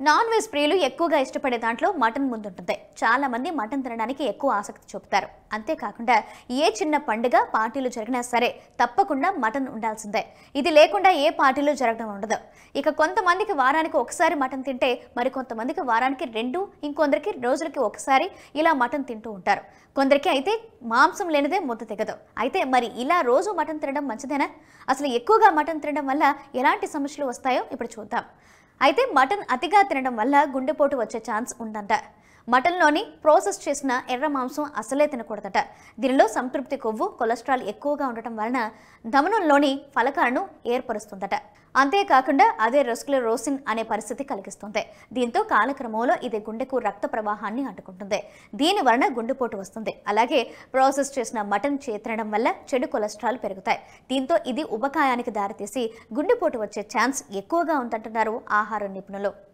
Non veg ప్రియులు ఎక్కువగా ఇష్టపడే దాంట్లో మటన్ ముందుంటుంది. చాలా మంది మటన్ తినడానికి ఎక్కువ ఆసక్తి చూపుతారు. అంతేకాకుండా ఏ చిన్న పండుగ పార్టీలు జరిగినా సరే తప్పకుండా మటన్ ఉండాల్సిందే. ఇది లేకుండా ఏ పార్టీలు జరగడం ఉండదు. ఇక కొంతమందికి వారానికి ఒకసారి మటన్ తింటే మరికొంతమందికి వారానికి 2, ఇంకొందరికి రోజులకి ఒకసారి ఇలా మటన్ తింటూ ఉంటారు. కొందరికి అయితే మాంసం లేనిదే ముద్ద తెగదు. అయితే మరి ఇలా రోజు మటన్ తినడం మంచిదేనా? అసలు ఎక్కువగా మటన్ తినడం వల్ల ఎలాంటి సమస్యలు వస్తాయో ఇప్పుడు చూద్దాం. అయితే మటన్ అతిగా తినడం వల్ల గుండెపోటు వచ్చే ఛాన్స్ ఉందంట. మటన్లోని ప్రాసెస్ చేసిన ఎర్ర మాంసం అసలే తినకూడదట. దీనిలో సంతృప్తి కొవ్వు, కొలెస్ట్రాల్ ఎక్కువగా ఉండటం వలన ధమనుల్లోని ఫలకాలను ఏర్పరుస్తుందట. అంతేకాకుండా అదే రెస్క్లెరోసిన్ అనే పరిస్థితి కలిగిస్తుంది. దీంతో కాలక్రమంలో ఇది గుండెకు రక్త ప్రవాహాన్ని అడ్డుకుంటుంది. దీని వలన గుండెపోటు వస్తుంది. అలాగే ప్రాసెస్ చేసిన మటన్ తినడం వల్ల చెడు కొలెస్ట్రాల్ పెరుగుతాయి. దీంతో ఇది ఉబకాయానికి దారితీసి గుండెపోటు వచ్చే ఛాన్స్ ఎక్కువగా ఉందంటున్నారు ఆహార నిపుణులు.